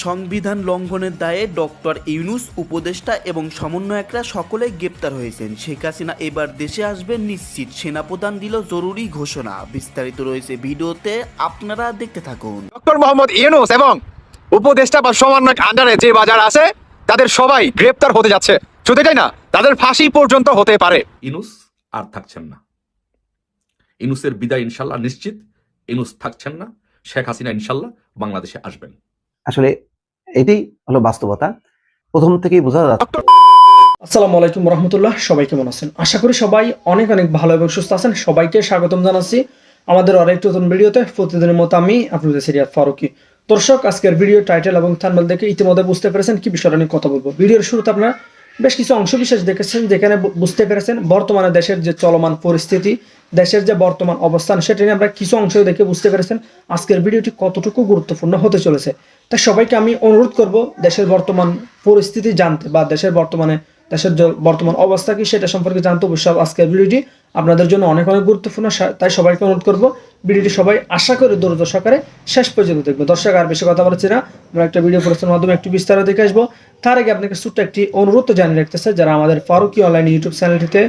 সংবিধান লঙ্ঘনের দায়ে ডক্টর ইউনূস, উপদেষ্টা এবং সমন্বয়করা সকলেই গ্রেপ্তার হয়েছেন। শেখ হাসিনা এবার দেশে আসবেন নিশ্চিত, সেনাপ্রধান দিল জরুরি ঘোষণা। বিস্তারিত রয়েছে ভিডিওতে, আপনারা দেখতে থাকুন। ডক্টর মোহাম্মদ ইউনূস এবং উপদেষ্টা বা সমন্বয়ক আন্ডারে যে বাজার আছে তাদের সবাই গ্রেপ্তার হতে যাচ্ছে। শুধু এটাই না, তাদের ফাঁসি পর্যন্ত হতে পারে। ইউনূস আর থাকছেন না। ইউনূসের বিদায় ইনশাল্লাহ নিশ্চিত। ইউনূস থাকছেন না, শেখ হাসিনা ইনশাল্লাহ বাংলাদেশে আসবেন। আসলে এটাই হলো বাস্তবতা, প্রথম থেকেই বোঝা যাচ্ছে। আসসালামু আলাইকুম রহমতুল্লাহ, সবাই কেমন আছেন? আশা করি সবাই অনেক অনেক ভালো এবং সুস্থ আছেন। সবাইকে স্বাগতম জানাচ্ছি আমাদের আরেকটি নতুন ভিডিওতে। প্রতিদিনের মতো আমি আপনাদের সিরিয়াত ফারুকি। দর্শক, আজকের ভিডিও টাইটেল এবং থাম্বনেল দেখে ইতিমধ্যে বুঝতে পেরেছেন কি বিষয়টা নিয়ে কথা বলবো। ভিডিওর শুরুতে আপনারা বেশ কিছু অংশ বিশেষ দেখেছেন, যেখানে বুঝতে পেরেছেন বর্তমানে দেশের যে চলমান পরিস্থিতি, দেশের যে বর্তমান অবস্থান, সেটা নিয়ে আমরা কিছু অংশ দেখে বুঝতে পেরেছেন আজকের ভিডিওটি কতটুকু গুরুত্বপূর্ণ হতে চলেছে। তাই সবাইকে আমি অনুরোধ করব দেশের বর্তমান পরিস্থিতি জানতে বা দেশের যে বর্তমান অবস্থা কি সেটা সম্পর্কে জানতে অবশ্যই আজকের ভিডিওটি আপনাদের জন্য অনেক অনেক গুরুত্বপূর্ণ। তাই সবাইকে অনুরোধ করব ভিডিওটি সবাই আশা করে ধৈর্য সহকারে শেষ পর্যন্ত দেখবে। দর্শক, আর বেশি কথা বলছি না, আমরা একটা ভিডিও প্রস্তুতির মাধ্যমে একটু বিস্তারিত দেখে আসবো। তার আগে আপনাকে ছোট্ট একটি অনুরোধ জানিয়ে রাখতেছে, যারা আমাদের ফারুকি অনলাইন ইউটিউব চ্যানেলটিতে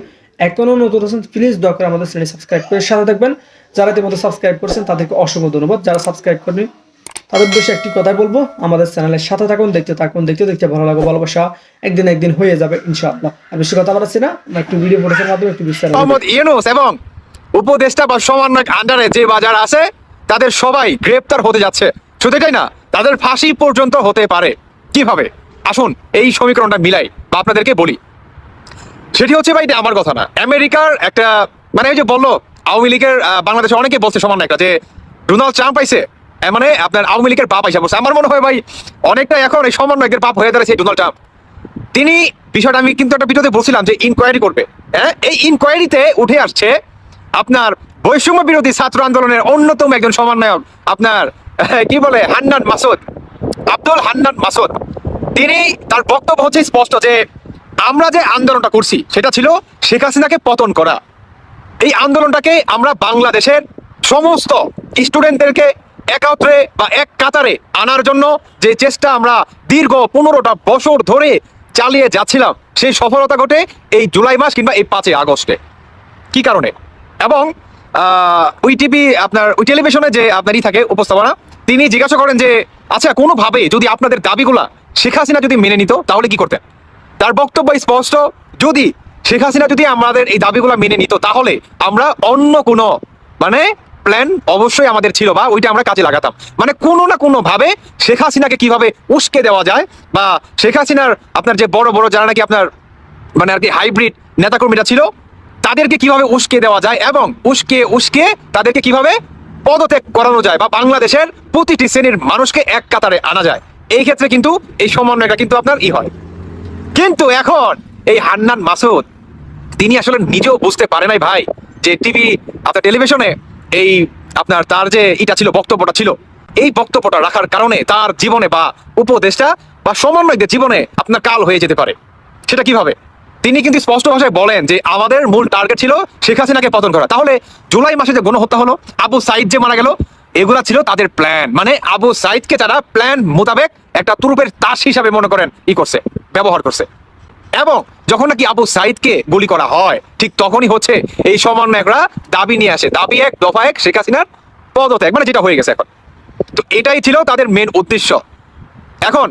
এখনো নতুন আছেন, প্লিজ দয়া করে আমাদের চ্যানেল সাবস্ক্রাইব করে সাথে থাকবেন। যারা ইতিমধ্যে সাবস্ক্রাইব করেছেন তাদেরকে অসংখ্য ধন্যবাদ। যারা সাবস্ক্রাইব করেনি তাদের উদ্দেশ্যে একটি কথাই বলবো, আমাদের চ্যানেলের সাথে থাকুন, দেখতে থাকুন, দেখতে ভালো লাগবে, ভালোবাসা একদিন হয়ে যাবে ইনশাআল্লাহ। আর বেশি কথা বলছি না, আমরা একটু ভিডিও প্রস্তুতির মাধ্যমে একটু বিস্তারিত। মোহাম্মদ ইউনূস এবং উপদেষ্টা বা সমন্বয়ক আন্ডারে যে বাজার আছে তাদের সবাই গ্রেপ্তার হতে যাচ্ছে। শুধু এটাই না, তাদের ফাঁসি পর্যন্ত হতে পারে। কিভাবে? আসুন এই সমীকরণটা মিলাই বা আপনাদেরকে বলি। সেটি হচ্ছে, ভাই, এটা আমার কথা না, আমেরিকার একটা, মানে ওই যে বললো আওয়ামী লীগের বাংলাদেশে অনেকে বলছে সমন্বয়করা যে ডোনাল্ড ট্রাম্প পাইছে, মানে আপনার আওয়ামী লীগের বাপ আইসা বলছে। আমার মনে হয় ভাই অনেকটা এখন এই সমন্বয়কের বাপ হয়ে দাঁড়াচ্ছে ডোনাল্ড ট্রাম্প। তিনি বিষয়টা আমি কিন্তু একটা ভিডিওতে বলছিলাম যে ইনকোয়ারি করবে। হ্যাঁ, এই ইনকোয়ারিতে উঠে আসছে আপনার বৈষম্য বিরোধী ছাত্র আন্দোলনের অন্যতম একজন সমন্বয়ক, আপনার কি বলে হান্নান মাসুদ, আব্দুল হান্নান মাসুদ। তিনি, তার বক্তব্য হচ্ছে স্পষ্ট যে আমরা যে আন্দোলনটা করছি সেটা ছিল শেখ হাসিনাকে পতন করা। এই আন্দোলনটাকে আমরা বাংলাদেশের সমস্ত স্টুডেন্টদেরকে একত্রে বা এক কাতারে আনার জন্য যে চেষ্টা আমরা দীর্ঘ 15টা বছর ধরে চালিয়ে যাচ্ছিলাম, সেই সফলতা ঘটে এই জুলাই মাস কিংবা এই 5 আগস্টে। কি কারণে? এবং ওই টিভি, আপনার ওই টেলিভিশনে যে আপনারই থাকে উপস্থাপনা, তিনি জিজ্ঞাসা করেন যে আচ্ছা, কোনোভাবে যদি আপনাদের দাবিগুলা শেখ হাসিনা যদি মেনে নিত তাহলে কি করতেন? তার বক্তব্য স্পষ্ট, যদি শেখ হাসিনা যদি আমাদের এই দাবিগুলো মেনে নিত তাহলে আমরা অন্য কোনো প্ল্যান অবশ্যই আমাদের ছিল বা ওইটা আমরা কাজে লাগাতাম। কোনো না কোনো ভাবে শেখ হাসিনাকে কিভাবে উস্কে দেওয়া যায়, বা শেখ হাসিনার আপনার যে বড় বড় যারা নাকি আপনার আর কি হাইব্রিড নেতাকর্মীরা ছিল তাদেরকে কিভাবে উস্কে দেওয়া যায় এবং উস্কে তাদেরকে কিভাবে পদত্যাগ করানো যায় বা বাংলাদেশের প্রতিটি শ্রেণীর মানুষকে এক কাতারে আনা যায়। এই ক্ষেত্রে কিন্তু এই সমন্বয়টা কিন্তু আপনার হয়। কিন্তু এখন এই হান্নান মাসুদ তিনি আসলে নিজেও বুঝতে পারে নাই ভাই, যে টিভি আপনার টেলিভিশনে এই আপনার তার যে ছিল, বক্তব্যটা ছিল, এই বক্তব্যটা রাখার কারণে তার জীবনে বা উপদেষ্টা বা সমন্বয়কদের জীবনে আপনার কাল হয়ে যেতে পারে। সেটা কিভাবে? তিনি কিন্তু স্পষ্ট ভাষায় বলেন যে আমাদের মূল টার্গেট ছিল শেখ হাসিনাকে পতন করা। তাহলে জুলাই মাসে যে গণহত্যা হলো, আবু সাইদ যে মারা গেল, এগুলা ছিল তাদের প্ল্যান। আবু সাইদকে তারা প্ল্যান মোতাবেক একটা তুরুপের তাস হিসাবে মনে করেন ব্যবহার করছে। এবং যখন নাকি আবু সাইদকে গুলি করা হয়, ঠিক তখনই হচ্ছে এই সমন্বয়করা দাবি নিয়ে আসে, দাবি 1 দফা 1 শেখ হাসিনার পদত্যাগ, যেটা হয়ে গেছে এখন। তো এটাই ছিল তাদের মেন উদ্দেশ্য। এখন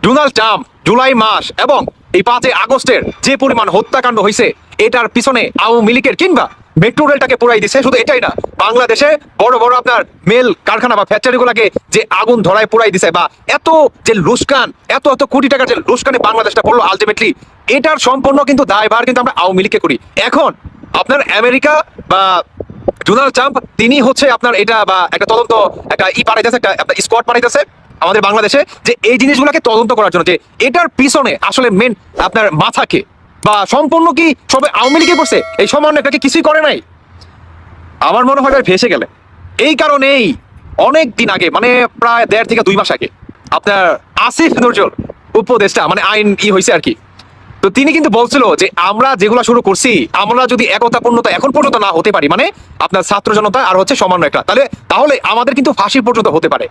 ডোনাল্ড ট্রাম্প জুলাই মাস এবং এই 5 আগস্টের যে পরিমাণ হত্যাকাণ্ড হয়েছে, এটার পিছনে আওয়ামী লীগের কিংবা মেট্রো রেলটাকে পুরাই দিছে। শুধু এটাই না, বাংলাদেশে বড় বড় আপনার মেল কারখানা বা ফ্যাক্টরিগুলোকে যে আগুন ধরায় পুরাই দিছে, বা এত যে লুস্কান, এত কোটি টাকার যে লুস্কানে বাংলাদেশটা পড়লো, আলটিমেটলি এটার সম্পূর্ণ কিন্তু দায়ভার কিন্তু আমরা আওয়ামী লীগকে করি। এখন আপনার আমেরিকা বা ডোনাল্ড ট্রাম্প তিনি হচ্ছে আপনার এটা বা একটা তদন্ত, একটা পাঠাইতেছে, একটা আপনার স্কোয়াড পাঠাইতেছে আমাদের বাংলাদেশে, যে এই জিনিসগুলোকে তদন্ত করার জন্য, যে এটার পিছনে আসলে মেন আপনার মাথাকে বা সম্পূর্ণ কি সবে আওয়ামী লীগে করছে, এই সমন্বয়টাকে কিছুই করে নাই। আমার মনে হয় ভেসে গেলে। এই কারণেই অনেক দিন আগে, প্রায় 1.5 থেকে 2 মাস আগে, আপনার আসিফ নজরুল উপদেষ্টা আইন হয়েছে আর কি, তো তিনি কিন্তু বলছিল যে আমরা যেগুলো শুরু করছি, আমরা যদি একতাপূর্ণতা এখন পর্যন্ত না হতে পারি, আপনার ছাত্র জনতা আর হচ্ছে সমন্বয়করা, তাহলে আমাদের কিন্তু ফাঁসি পর্যন্ত হতে পারে।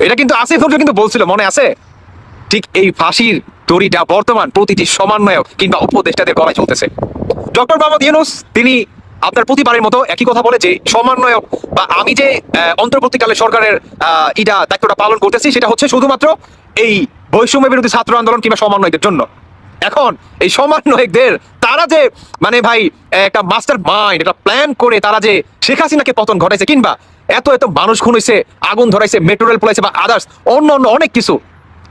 এটা কিন্তু আসিফ নজরুল কিন্তু বলছিল, মনে আছে? ঠিক এই ফাঁসির দড়িটা বর্তমান প্রতিটি সমন্বয়ক কিংবা উপদেষ্টাদের গলায় চলতেছে। ডক্টর মোহাম্মদ ইউনূস তিনি আপনার প্রতিবারের মতো একই কথা বলে যে সমন্বয়ক বা আমি যে অন্তর্বর্তীকালে সরকারের দায়িত্বটা পালন করতেছি সেটা হচ্ছে শুধুমাত্র এই বৈষম্য বিরোধী ছাত্র আন্দোলন কিংবা সমন্বয়কদের জন্য। এখন এই সমন্বয়কদের তারা যে মানে ভাই একটা মাস্টার মাইন্ড, একটা প্ল্যান করে তারা যে শেখ হাসিনাকে পতন ঘটাইছে কিংবা এত এত মানুষ খুন হয়েছে, আগুন ধরাইছে, মেট্রো রেল পড়াইছে বা আদার্স অন্য অন্য অনেক কিছু,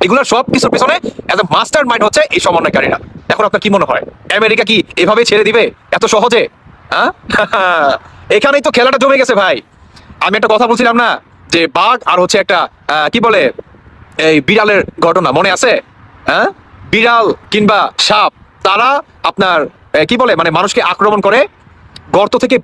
এগুলোর সব কিছুর পেছনে এত মাস্টার মাইন্ড হচ্ছে এই সমন্বয়কারীরা। এখন আপনার কি মনে হয় আমেরিকা কি এভাবে ছেড়ে দিবে এত সহজে? হ্যাঁ, এখানেই তো খেলাটা জমে গেছে ভাই। আমি একটা কথা বলছিলাম না যে বাঘ আর হচ্ছে একটা কি বলে এই বিড়ালের ঘটনা মনে আছে? হ্যাঁ, বিড়াল কিংবা সাপ তারা আপনার কি বলে মানে মানুষকে আক্রমণ করে গর্ত থেকে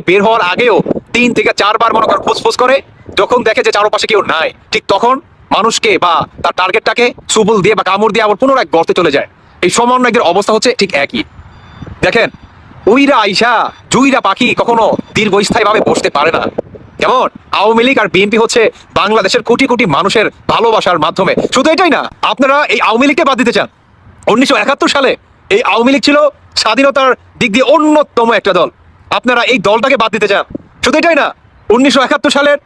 বের হওয়ার আগেও 3 থেকে 4 বার মনে কর ফুসফুস করে, যখন দেখে যে চারপাশে কেউ নাই ঠিক তখন মানুষকে বা তার টার্গেটটাকে সুবল দিয়ে বা কামড় দিয়ে আবার পুনরায় গর্তে চলে যায়। এই সমন্বয়কদের অবস্থা হচ্ছে ঠিক একই। দেখেন উইরা আইসা জুইরা পাখি কখনো দীর্ঘস্থায়ী ভাবে বসতে পারে না। যেমন আওয়ামী লীগ আর বিএনপি হচ্ছে বাংলাদেশের কোটি কোটি মানুষের ভালোবাসার মাধ্যমে। শুধু এটাই না, আপনারা এই আওয়ামী লীগকে বাদ দিতে চান। 1971 সালে এই আওয়ামী লীগ ছিল স্বাধীনতার দিক দিয়ে অন্যতম একটা দল, আপনারা এই দলটাকে বাদ দিতে চান। শুধু এটাই না, 1971 সালের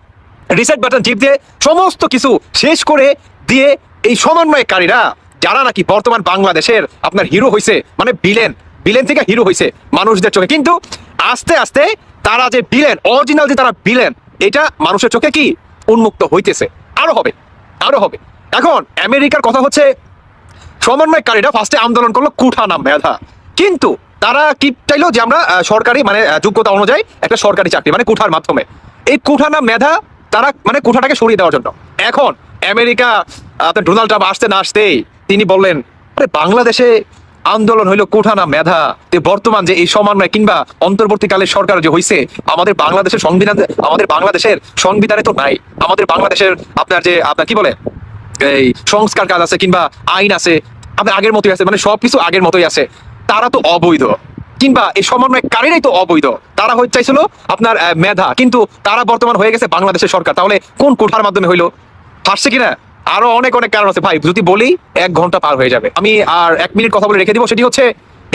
রিসেট বাটন জিপ দিয়ে সমস্ত কিছু শেষ করে দিয়ে এই সমন্বয়কারীরা যারা নাকি বর্তমান বাংলাদেশের আপনার হিরো হয়েছে, মানে বিলেন থেকে হিরো হয়েছে মানুষদের চোখে, কিন্তু আস্তে আস্তে তারা যে বিলেন, অরিজিনাল যে তারা বিলেন, এটা মানুষের চোখে কি উন্মুক্ত হইতেছে। আরো হবে। এখন আমেরিকার কথা হচ্ছে সমন্বয়কারীরা ফার্স্টে আন্দোলন করলো কুঠা নাম মেধা, কিন্তু তারা কি চাইলো যে আমরা সরকারি মানে যোগ্যতা অনুযায়ী একটা সরকারি চাকরি মানে কুঠার মাধ্যমে, এই কুঠা নাম মেধা তারা মানে কুঠাটাকে সরিয়ে দেওয়ার জন্য। এখন আমেরিকা আপনার ডোনাল্ড ট্রাম্প আসতে না আসতেই তিনি বললেন বাংলাদেশে আন্দোলন হইলো কুঠা না মেধা। বর্তমান যে এই সমন্বয় কিংবা অন্তর্বর্তীকালের সরকার যে হয়েছে, আমাদের বাংলাদেশের সংবিধানে তো নাই। আমাদের বাংলাদেশের আপনার কি বলে এই সংস্কার কাজ আছে কিংবা আইন আছে, আপনার আগের মতোই আছে, মানে সবকিছু আগের মতোই আছে। তারা তো অবৈধ কিংবা এই সমন্বয়কারীরাই তো অবৈধ। তারা হয়ে চাইছিল আপনার মেধা, কিন্তু তারা বর্তমান হয়ে গেছে বাংলাদেশের সরকার। তাহলে কোন কোঠার মাধ্যমে হইলো? ফাঁসছে কিনা? আরো অনেক কারণ আছে ভাই, যদি বলি 1 ঘন্টা পার হয়ে যাবে। আমি আর 1 মিনিট কথা বলে রেখে দিব। সেটি হচ্ছে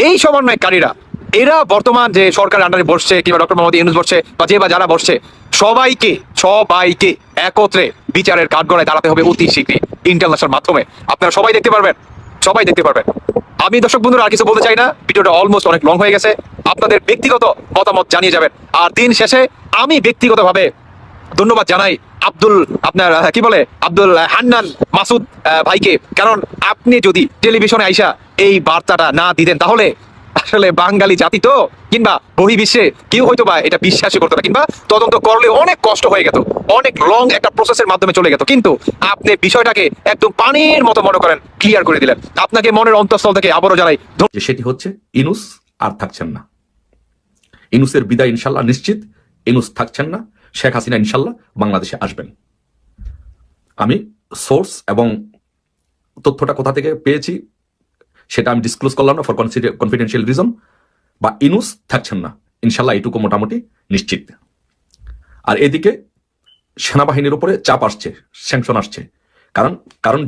এই সমন্বয়কারীরা এরা বর্তমান যে সরকারের আন্ডারে বসছে কিংবা ডক্টর মোহাম্মদ ইউনূস বসছে বা যারা বসছে, সবাইকে একত্রে বিচারের কাঠগড়ায় দাঁড়াতে হবে অতি শীঘ্রই ইন্টারন্যাশনাল মাধ্যমে। আপনারা সবাই দেখতে পারবেন। আমি দর্শক বন্ধুরা আর কিছু বলতে চাই না, ভিডিওটা অলমোস্ট অনেক লং হয়ে গেছে। আপনাদের ব্যক্তিগত মতামত জানিয়ে যাবেন। আর দিন শেষে আমি ব্যক্তিগতভাবে ধন্যবাদ জানাই আব্দুল হান্নান মাসুদ ভাইকে, কারণ আপনি যদি টেলিভিশনে আইসা এই বার্তাটা না দিতেন তাহলে আসলে বাঙালি জাতি তো কিংবা বহির্বিশ্বে কেউ হয়তো বা এটা বিশ্বাসই করতো না, কিংবা তদন্ত করলে অনেক কষ্ট হয়ে যেত, অনেক লং একটা প্রসেসের মাধ্যমে চলে যেত। কিন্তু আপনি বিষয়টাকে একদম পানির মতো মনে করেন ক্লিয়ার করে দিলেন। আপনাকে মনের অন্তঃস্থল থেকে আবারও জানাই যে সেটি হচ্ছে ইউনূস আর থাকছেন না। ইউনূসের বিদায় ইনশাল্লাহ নিশ্চিত। ইউনূস থাকছেন না, শেখ হাসিনা ইনশাল্লাহ বাংলাদেশে আসবেন। আমি সোর্স এবং তথ্যটা কোথা থেকে পেয়েছি সেটা আমি ডিসক্লোজ করলাম না ফর কনফিডেন্সিয়াল রিজন। বা ইউনূস থাকছেন না ইনশাল্লাহ, এইটুকু মোটামুটি নিশ্চিত। আর এদিকে সেনাবাহিনীর উপরে চাপ আসছে, স্যাংশন আসছে। কারণ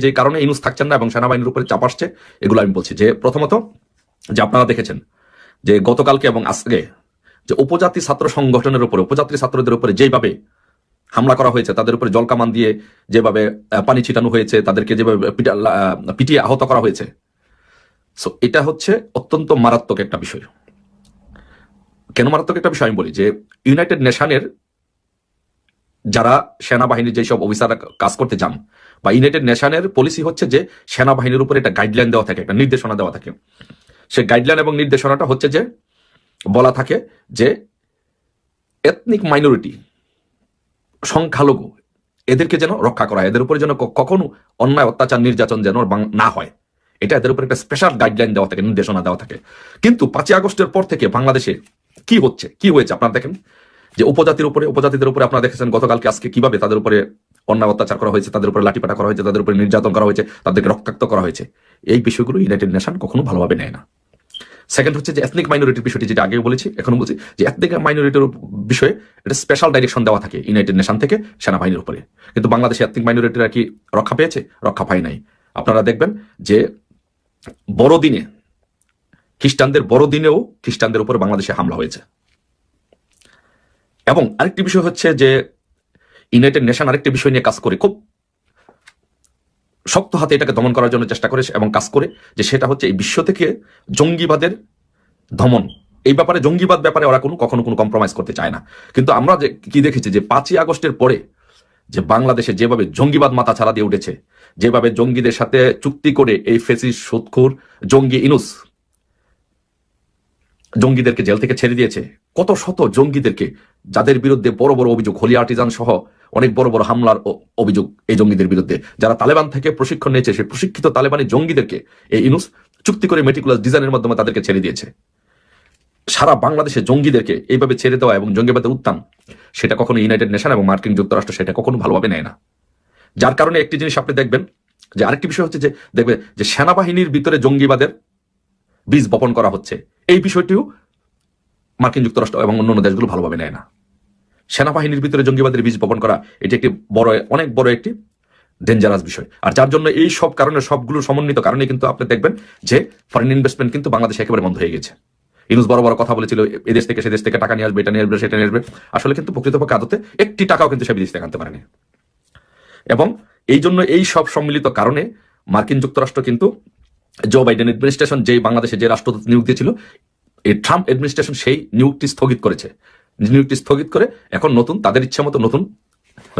যে কারণে ইউনূস থাকছেন না এবং সেনাবাহিনীর উপরে চাপ আসছে, এগুলো আমি বলছি। যে প্রথমত যে আপনারা দেখেছেন যে গতকালকে এবং আজকে যে উপজাতি ছাত্র সংগঠনের উপরে, উপজাতি ছাত্রদের উপরে যেভাবে হামলা করা হয়েছে, তাদের উপরে জলকামান দিয়ে যেভাবে পানি ছিটানো হয়েছে, তাদেরকে যেভাবে পিটিয়ে আহত করা হয়েছে, সো এটা হচ্ছে অত্যন্ত মারাত্মক একটা বিষয়। কেন মারাত্মক একটা বিষয় আমি বলি যে ইউনাইটেড নেশনের যারা সেনাবাহিনীর যেসব অফিসাররা কাজ করতে যান, বা ইউনাইটেড নেশনের পলিসি হচ্ছে যে সেনাবাহিনীর উপরে একটা গাইডলাইন দেওয়া থাকে, একটা নির্দেশনা দেওয়া থাকে। সেই গাইডলাইন এবং নির্দেশনাটা হচ্ছে যে বলা থাকে যে এথনিক মাইনরিটি, সংখ্যালঘু, এদেরকে যেন রক্ষা করা হয়, এদের উপরে যেন কখনো অন্যায় অত্যাচার নির্যাতন যেন না হয়, এটা এদের উপরে একটা স্পেশাল গাইডলাইন দেওয়া থাকে, নির্দেশনা দেওয়া থাকে। কিন্তু 5ই আগস্টের পর থেকে বাংলাদেশে কি হয়েছে আপনারা দেখেন যে উপজাতিদের উপরে আপনারা দেখেছেন গতকালকে আজকে কিভাবে তাদের উপরে অন্যায় অত্যাচার করা হয়েছে, তাদের উপরে লাঠিপাটা করা হয়েছে, তাদের উপরে নির্যাতন করা হয়েছে, তাদেরকে রক্তাক্ত করা হয়েছে। এই বিষয়গুলো ইউনাইটেড নেশন কখনো ভালোভাবে নেয় না। সেকেন্ড হচ্ছে যে এথনিক মাইনরিটির বিষয়টি, যেটা আগেও বলেছি এখনো বলছি, যে এথনিক মাইনরিটির বিষয়ে এটা স্পেশাল ডাইরেকশন দেওয়া থাকে ইউনাইটেড নেশন থেকে সেনাবাহিনীর উপরে। কিন্তু বাংলাদেশে এথনিক মাইনরিটিরা কি রক্ষা পেয়েছে? রক্ষা পায় নাই। আপনারা দেখবেন যে বড়দিনে, খ্রিস্টানদের বড়দিনেও খ্রিস্টানদের উপর বাংলাদেশে হামলা হয়েছে। এবং আরেকটি বিষয় হচ্ছে যে ইউনাইটেড নেশন আরেকটি বিষয় নিয়ে কাজ করে, খুব শক্ত হাতে এটাকে দমন করার জন্য চেষ্টা করে এবং কাজ করে, যে সেটা হচ্ছে এই বিশ্ব থেকে জঙ্গিবাদের দমন। এই ব্যাপারে, জঙ্গিবাদ ব্যাপারে ওরা কখনো কোনো কম্প্রোমাইজ করতে চায় না। কিন্তু আমরা যে কি দেখেছি যে 5ই আগস্টের পরে যে বাংলাদেশে যেভাবে জঙ্গিবাদ মাথা ছাড়া দিয়ে উঠেছে, যেভাবে জঙ্গিদের সাথে চুক্তি করে এই ফেসিস সুদখোর জঙ্গি ইনুস জঙ্গিদেরকে জেল থেকে ছেড়ে দিয়েছে, কত শত জঙ্গিদেরকে, যাদের বিরুদ্ধে বড় বড় অভিযোগ, হোলি আর্টিজান সহ অনেক বড় বড় হামলার অভিযোগ এই জঙ্গিদের বিরুদ্ধে, যারা তালেবান থেকে প্রশিক্ষণ নিয়েছে, সেই প্রশিক্ষিত তালেবানি জঙ্গিদেরকে এই ইনুস চুক্তি করে মেটিকুলাস ডিজাইনের মাধ্যমে তাদেরকে ছেড়ে দিয়েছে। সারা বাংলাদেশে জঙ্গিদেরকে এইভাবে ছেড়ে দেওয়া এবং জঙ্গিবাদের উত্থান, সেটা কখনো ইউনাইটেড নেশন এবং মার্কিন যুক্তরাষ্ট্র সেটা কখনো ভালোভাবে নেয় না। যার কারণে একটি জিনিস আপনি দেখবেন, যে আরেকটি বিষয় হচ্ছে যে দেখবেন যে সেনাবাহিনীর ভিতরে জঙ্গিবাদের বীজ বপন করা হচ্ছে, এই বিষয়টিও মার্কিন যুক্তরাষ্ট্র এবং অন্যান্য দেশগুলো ভালোভাবে নেয় না। সেনাবাহিনীর ভিতরে জঙ্গিবাদের বীজ বপন করা, এটি একটি অনেক বড় একটি ডেঞ্জারাস বিষয়। আর যার জন্য এই সব কারণে, সবগুলো সমন্বিত কারণে কিন্তু আপনি দেখবেন যে ফরেন ইনভেস্টমেন্ট কিন্তু বাংলাদেশে একেবারে বন্ধ হয়ে গেছে। ইনুস বড় বড় কথা বলেছিল, এদেশ থেকে সেদেশ থেকে টাকা নিয়ে আসবে, এটা নিয়ে আসবে, সেটা নিয়ে আসবে। আসলে কিন্তু প্রকৃতপক্ষে আদতে একটি টাকাও কিন্তু সে বিদেশ থেকে আনতে পারেনি। এবং এই জন্য এই সব সম্মিলিত কারণে মার্কিন যুক্তরাষ্ট্র কিন্তু জো বাইডেন অ্যাডমিনিস্ট্রেশন যে বাংলাদেশে যে রাষ্ট্রদূত নিয়োগ দিয়েছিল, এই ট্রাম্প অ্যাডমিনিস্ট্রেশন সেই নিয়োগটি স্থগিত করেছে। নিয়োগটি স্থগিত করে এখন নতুন, তাদের ইচ্ছা মতো নতুন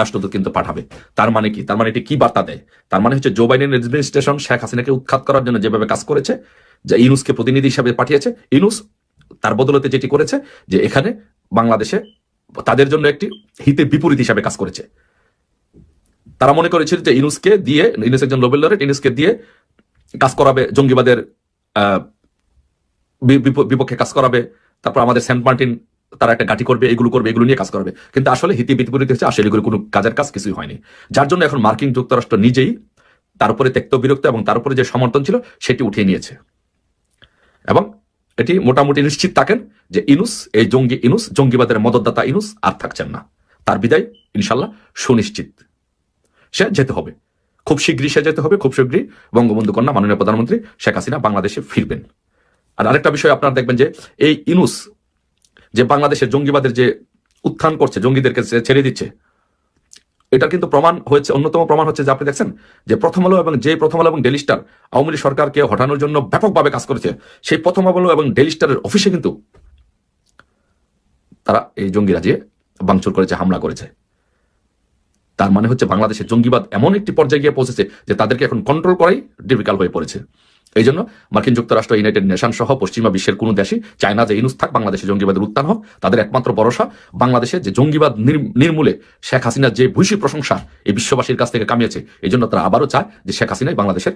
রাষ্ট্রদূত কিন্তু পাঠাবে। তার মানে কি? তার মানে এটি কি বার্তা দেয়? তার মানে হচ্ছে জো বাইডেন অ্যাডমিনিস্ট্রেশন শেখ হাসিনাকে উৎখাত করার জন্য যেভাবে কাজ করেছে, যে ইউনুসকে প্রতিনিধি হিসাবে পাঠিয়েছে, ইউনুস তার বদলতে যেটি করেছে, যে এখানে বাংলাদেশে তাদের জন্য একটি হিতে বিপরীত হিসাবে কাজ করেছে। তারা মনে করেছিল যে ইউনুসকে দিয়ে, ইউনুস একজন নোবেল লরেট, ইউনুসকে দিয়ে কাজ করাবে, জঙ্গিবাদের বিপক্ষে কাজ করাবে, তারপর আমাদের সেন্ট মার্টিন তারা একটা গাঠি করবে, এগুলো করবে, এগুলো নিয়ে কাজ করবে। কিন্তু আসলে হিতে বিপরীত হচ্ছে, আসলে এগুলো কোনো কাজের কাজ কিছুই হয়নি। যার জন্য এখন মার্কিন যুক্তরাষ্ট্র নিজেই তার উপরে ত্যক্ত বিরক্ত এবং তার উপরে যে সমর্থন ছিল সেটি উঠিয়ে নিয়েছে। এবং এটি মোটামুটি নিশ্চিত থাকেন যে ইনুস, এই ইনুস, জঙ্গিবাদের মদতদাতা ইনুস আর থাকছেন না। তার বিদায় ইনশাল্লাহ সুনিশ্চিত। সে যেতে হবে, খুব শীঘ্রই সে যেতে হবে। খুব শীঘ্রই বঙ্গবন্ধু কন্যা মাননীয় প্রধানমন্ত্রী শেখ হাসিনা বাংলাদেশে ফিরবেন। আর আরেকটা বিষয় আপনারা দেখবেন যে এই ইনুস যে বাংলাদেশের জঙ্গিবাদের যে উত্থান করছে, জঙ্গিদেরকে ছেড়ে দিচ্ছে, এটা কিন্তু প্রমাণ হয়েছে, অন্যতম প্রমাণ হচ্ছে যে আপনি দেখছেন যে প্রথম আলো এবং ডেইলি স্টার আওয়ামী লীগ সরকারকে হটানোর জন্য ব্যাপকভাবে কাজ করেছে। সেই প্রথম আলো এবং ডেইলি স্টারের অফিসে কিন্তু তারা এই জঙ্গিরা যে ভাঙচুর করেছে, হামলা করেছে। তার মানে হচ্ছে বাংলাদেশের জঙ্গিবাদ এমন একটি পর্যায়ে গিয়ে পৌঁছেছে যে তাদেরকে এখন কন্ট্রোল করাই ডিফিকাল্ট হয়ে পড়েছে। এই জন্য মার্কিন যুক্তরাষ্ট্র, ইউনাইটেড নেশন সহ পশ্চিমা বিশ্বের কোনো দেশই চায় না যে ইনুস থাক, বাংলাদেশে জঙ্গিবাদের উত্থান হোক। তাদের একমাত্র ভরসা বাংলাদেশে যে জঙ্গিবাদ নির্মূলে শেখ হাসিনার যে ভূয়সী প্রশংসা এই বিশ্ববাসীর কাছ থেকে কামিয়েছে, এই জন্য তারা আবারও চায় যে শেখ হাসিনাই বাংলাদেশের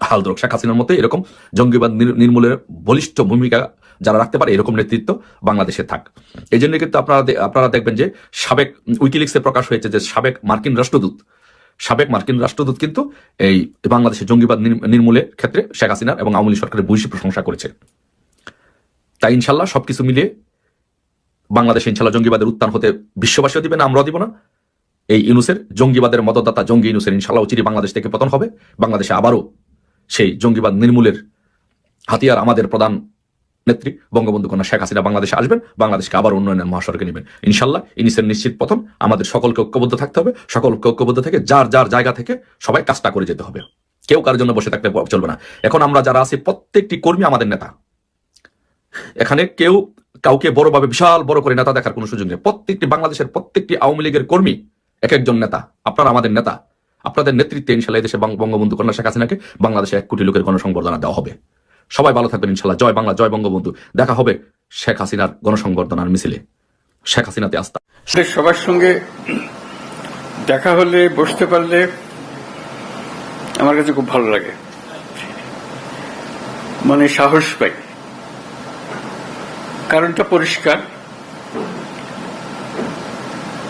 হাল ধরুক। শেখ হাসিনার মতো এরকম জঙ্গিবাদ নির্মূলের বলিষ্ঠ ভূমিকা যারা রাখতে পারে, এরকম নেতৃত্ব বাংলাদেশে থাক। এই জন্য কিন্তু আপনারা দেখবেন যে সাবেক উইকিলিক্সে প্রকাশ হয়েছে যে সাবেক মার্কিন রাষ্ট্রদূত কিন্তু এই বাংলাদেশের জঙ্গিবাদ নির্মূলের ক্ষেত্রে শেখ হাসিনা এবং আওয়ামী লীগ সরকারের ভূয়সী প্রশংসা করেছে। তাই ইনশাল্লাহ সবকিছু মিলিয়ে বাংলাদেশে ইনশাল্লাহ জঙ্গিবাদের উত্থান হতে বিশ্ববাসীও দিবে না, আমরাও দিব না। এই ইউনুসের জঙ্গিবাদের মদতদাতা জঙ্গি ইউনুসের ইনশাল্লাহ চিরই বাংলাদেশ থেকে পতন হবে। বাংলাদেশে আবারও সেই জঙ্গিবাদ নির্মূলের হাতিয়ার আমাদের প্রধান নেত্রী বঙ্গবন্ধু কন্যা শেখ হাসিনা বাংলাদেশে আসবেন, বাংলাদেশকে আবার উন্নয়নের মহাসড়কে নেবেন ইনশাল্লাহ। ইনিসের নিশ্চিত পতন। আমাদের সকলকে ঐক্যবদ্ধ থাকতে হবে, সকলকে ঐক্যবদ্ধ থেকে যার যার জায়গা থেকে সবাই কাজটা করে যেতে হবে। কেউ কারোর জন্য বসে থাকতে চলবে না। এখন আমরা যারা আছি প্রত্যেকটি কর্মী আমাদের নেতা। এখানে কেউ কাউকে বড়ভাবে বিশাল বড় করে নেতা দেখার কোনো সুযোগ নেই। প্রত্যেকটি বাংলাদেশের প্রত্যেকটি আওয়ামী লীগের কর্মী এক একজন নেতা। আপনারা আমাদের নেতা। আপনাদের নেতৃত্বে ইনশাল্লাহ দেশে বঙ্গবন্ধু কন্যা শেখ হাসিনাকে বাংলাদেশে 1 কোটি লোকের গণসংবর্ধনা দেওয়া হবে। সবাই ভালো থাকবেন ইনশাল্লাহ। জয় বাংলা, জয় বঙ্গবন্ধু। দেখা হবে শেখ হাসিনার গণসংবর্ধনার মিছিলে। শেখ হাসিনাতে আস্থা। সবার সঙ্গে দেখা হলে, বসতে পারলে আমার কাছে খুব ভালো লাগে, মানে সাহস পাই। কারণটা পরিষ্কার,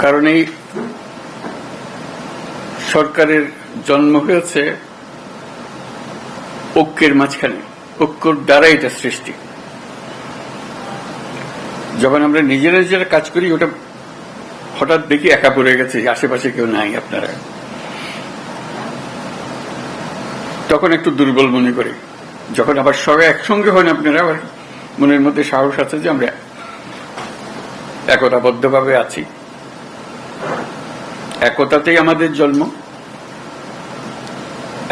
কারণ এই সরকারের জন্ম হয়েছে ঐক্যের মাঝখানে, ঐক্যর দ্বারা এটা সৃষ্টি। যখন আমরা নিজেরা নিজেরা কাজ করি, ওটা হঠাৎ দেখি একা পড়ে গেছে, আশেপাশে কেউ নাই আপনারা, তখন একটু দুর্বল মনে করি। যখন আবার সবাই একসঙ্গে হন আপনারা, আবার মনের মধ্যে সাহস আছে যে আমরা একতাবদ্ধভাবে আছি। একতাতেই আমাদের জন্ম,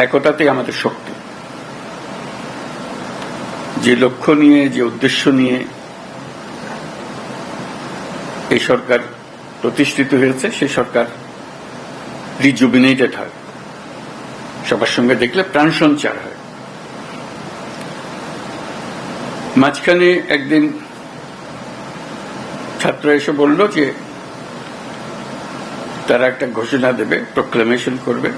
একতাতেই আমাদের শক্তি। যে লক্ষ্য নিয়ে, যে উদ্দেশ্য নিয়ে এই সরকার প্রতিষ্ঠিত হয়েছে, সেই সরকার রিজুবিনেটেড হয়, সবার সঙ্গে দেখলে প্রাণ সঞ্চার হয়। মাঝখানে একদিন ছাত্র এসে বলল যে তারা একটা ঘোষণা দেবে, প্রোক্লামেশন করবে,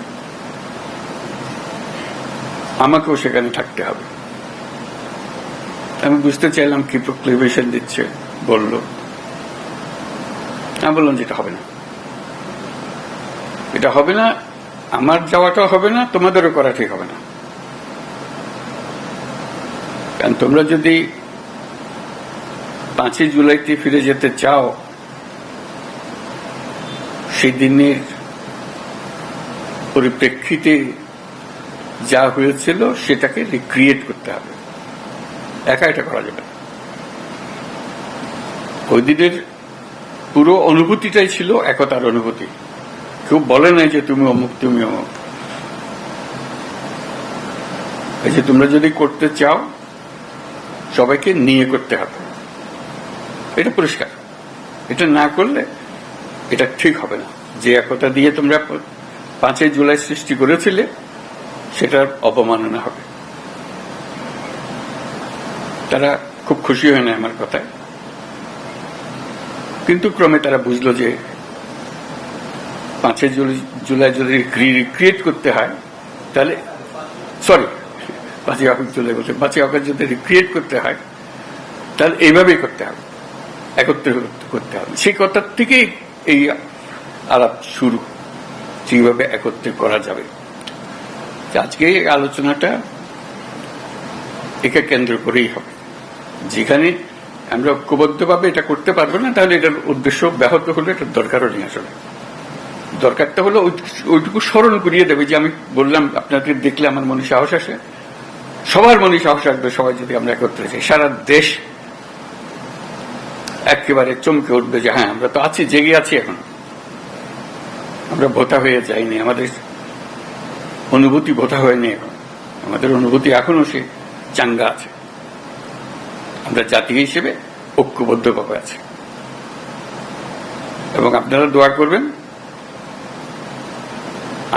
আমাকেও সেখানে থাকতে হবে। আমি বুঝতে চাইলাম কি প্রোক্লামেশন দিচ্ছে, বলল। আমি বললাম যে এটা হবে না, এটা হবে না, আমার যাওয়াটাও হবে না, তোমাদেরও করা ঠিক হবে না। কারণ তোমরা যদি 5ই জুলাইতে ফিরে যেতে চাও, সেই দিনের পরিপ্রেক্ষিতে যা হয়েছিল সেটাকে রিক্রিয়েট করতে হবে, একা এটা করা যাবে না। ওই দিনের পুরো অনুভূতিটাই ছিল একতার অনুভূতি। কেউ বলে নাই যে তুমি অমুক, তুমি অমুক। এই যে তোমরা যদি করতে চাও, সবাইকে নিয়ে করতে হবে, এটা পরিষ্কার। এটা না করলে এটা ঠিক হবে না। যে একতা দিয়ে তোমরা 5ই জুলাই সৃষ্টি করেছিলে, সেটার অবমাননা হবে। তারা খুব খুশি হয় না আমার কথায়, কিন্তু ক্রমে তারা বুঝলো যে 5ই জুলাই যদি রিক্রিয়েট করতে হয়, তাহলে 5ই আগস্ট জুলাই বলছে, 5ই আগস্ট যদি রিক্রিয়েট করতে হয়, তাহলে এইভাবেই করতে হবে, একত্রে করতে হবে। সেই কথার থেকেই এই আলাপ শুরু, সেইভাবে একত্রে করা যাবে। আজকে এই আলোচনাটা একে কেন্দ্র করেই হবে। যেখানে আমরা ঐক্যবদ্ধভাবে এটা করতে পারবো না, তাহলে এটার উদ্দেশ্য ব্যাহত হলে এটার দরকারও নেই। আসলে দরকারটা হলো ওইটুকু স্মরণ করিয়ে দেবে যে আমি বললাম, আপনাদের দেখলে আমার মনে সাহস আসে, সবার মনে সাহস আসবে। সবাই যদি আমরা একত্রে যাই, সারা দেশ একেবারে চমকে উঠবে যে হ্যাঁ, আমরা তো আছি, জেগে আছি, এখন আমরা ভোতা হয়ে যাইনি, আমাদের অনুভূতি ভোতা হয়নি, এখন আমাদের অনুভূতি এখনো সে চাঙ্গা আছে। আমরা জাতি হিসেবে ঐক্যবদ্ধভাবে আছে। এবং আপনারা দোয়া করবেন,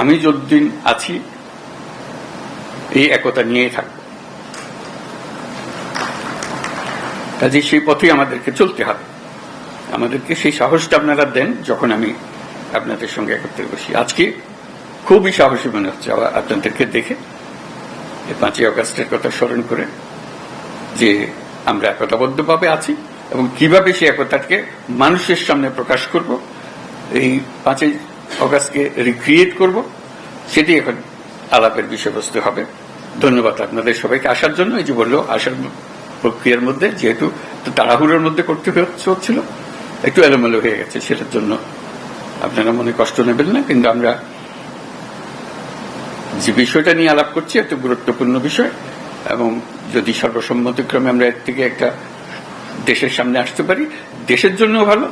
আমি যতদিন আছি এই একতা নিয়েই থাকব। কাজে সেই পথেই আমাদেরকে চলতে হবে। আমাদেরকে সেই সাহসটা আপনারা দেন যখন আমি আপনাদের সঙ্গে একত্রে বসি। আজকে খুবই সাহসী মনে হচ্ছে আপনাদেরকে দেখে, 5ই আগস্টের কথা স্মরণ করে, যে আমরা একতাবদ্ধভাবে আছি এবং কিভাবে সেই একতাকে মানুষের সামনে প্রকাশ করব, এই 5ই আগস্টকে রিক্রিয়েট করব, সেটি এখন আলাপের বিষয়বস্তু হবে। ধন্যবাদ আপনাদের সবাইকে আসার জন্য। এই যে বললো, আসার প্রক্রিয়ার মধ্যে যেহেতু তাড়াহুড়োর মধ্যে করতে হচ্ছিল, একটু এলোমেলো হয়ে গেছে, সেটার জন্য আপনারা মনে কষ্ট নেবেন না। কিন্তু আমরা যে বিষয়টা নিয়ে আলাপ করছি একটা গুরুত্বপূর্ণ বিষয়, এবং যদি সর্বসম্মতিক্রমে আমরা এর থেকে একটা দেশের সামনে আসতে পারি, দেশের জন্য ভালো,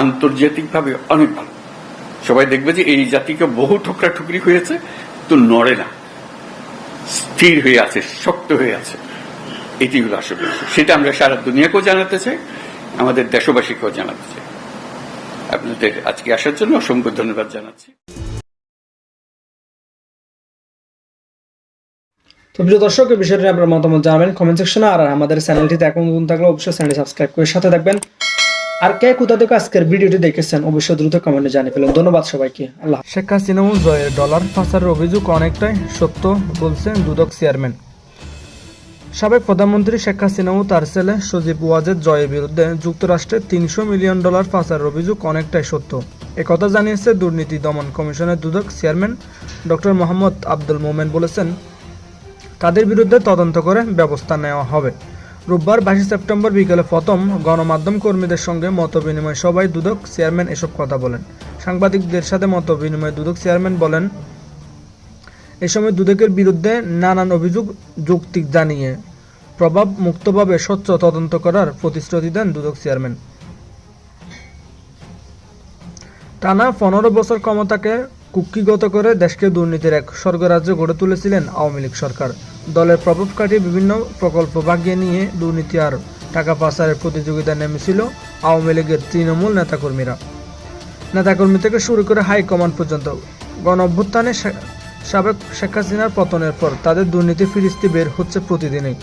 আন্তর্জাতিকভাবে অনেক ভালো। সবাই দেখবে যে এই জাতিকে বহু ঠুকরি হয়েছে, তো নড়ে না, স্থির হয়ে আছে, শক্ত হয়ে আছে। এটি হলো আসলে, সেটা আমরা সারা দুনিয়াকেও জানাতে চাই, আমাদের দেশবাসীকেও জানাতে চাই। আপনাদের আজকে আসার জন্য অসংখ্য ধন্যবাদ জানাচ্ছি। তো প্রিয় দর্শক, এই বিষয়টি আপনার মতামত জানাবেন কমেন্ট সেকশনে। আর আমাদের চ্যানেলটিতে এখন নতুন থাকলে অবশ্যই চ্যানেলটি সাবস্ক্রাইব করে সাথে থাকবেন। আর কে কোথা থেকে আজকের ভিডিওটি দেখেছেন অবশ্যই দ্রুত কমেন্টে জানিয়ে ফেলুন। ধন্যবাদ সবাইকে। আল্লাহ। শেখ হাসিনা ও জয়ের ডলার পাচারের অভিযোগ অনেকটাই সত্য বলছেন দুদক চেয়ারম্যান। সাবেক প্রধানমন্ত্রী শেখ হাসিনা ও তার ছেলে সজীব ওয়াজেদ জয়ের বিরুদ্ধে যুক্তরাষ্ট্রের $300 মিলিয়ন পাচারের অভিযোগ অনেকটাই সত্য। একথা জানিয়েছে দুর্নীতি দমন কমিশনের দুদক চেয়ারম্যান ডক্টর মোহাম্মদ আব্দুল মোমেন। বলেছেন, তাদের বিরুদ্ধে তদন্ত করে ব্যবস্থা নেওয়া হবে। রোববার 22 সেপ্টেম্বর বিকেলে প্রথম গণমাধ্যম কর্মীদের সঙ্গে মতবিনিময় সভায় দুদক চেয়ারম্যান এসব কথা বলেন। সাংবাদিকদের সাথে মতবিনিময়ে দুদক চেয়ারম্যান বলেন, এ সময় দুদকের বিরুদ্ধে নানান অভিযোগ যৌক্তিক জানিয়ে প্রভাব মুক্তভাবে স্বচ্ছ তদন্ত করার প্রতিশ্রুতি দেন দুদক চেয়ারম্যান। টানা 15 বছর ক্ষমতাকে কুক্ষিগত করে দেশকে দুর্নীতির এক স্বর্গরাজ্য গড়ে তুলেছিলেন আওয়ামী লীগ সরকার। দলের প্রভাব কাটিয়ে বিভিন্ন প্রকল্প ভাগিয়ে নিয়ে দুর্নীতি আর টাকা পাচারের প্রতিযোগিতায় নেমেছিল আওয়ামী লীগের তৃণমূল নেতাকর্মী থেকে শুরু করে হাইকমান্ড পর্যন্ত। গণ অভ্যুত্থানে সাবেক শেখ হাসিনার পতনের পর তাদের দুর্নীতি ফিরিস্তি বের হচ্ছে প্রতিদিনই।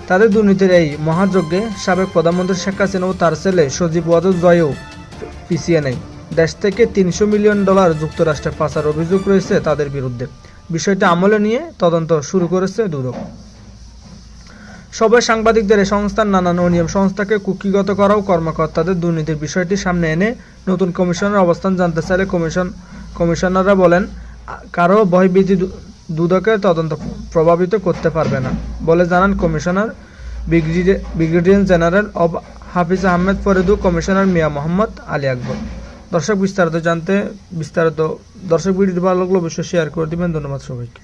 তাদের দুর্নীতির এই মহাযজ্ঞে সাবেক প্রধানমন্ত্রী শেখ হাসিনা ও তার ছেলে সজীব ওয়াজেদ জয়ও পিছিয়ে নেই। দেশ থেকে $300 মিলিয়ন যুক্তরাষ্ট্রে পাচার অভিযোগ রয়েছে তাদের বিরুদ্ধে। বিষয়টি আমলে নিয়ে তদন্ত শুরু করেছে দুদক। সবাই সাংবাদিকদের এই সংস্থার নানান অনিয়ম সংস্থাকে কুক্ষিগত করা ও কর্মকর্তাদের দুর্নীতির বিষয়টি সামনে এনে নতুন কমিশনের অবস্থান জানতে চাইলে কমিশনাররা বলেন, কারো ভয়ভীতি দুদকের তদন্ত প্রভাবিত করতে পারবে না বলে জানান কমিশনার ব্রিগেডিয়ার জেনারেল অব হাফিজ আহমেদ ফরিদু, কমিশনার মিয়া মোহাম্মদ আলী আকবর। দর্শক ভিডিওটি ভালো লাগলে অবশ্যই শেয়ার করে দিবেন। ধন্যবাদ সবাইকে।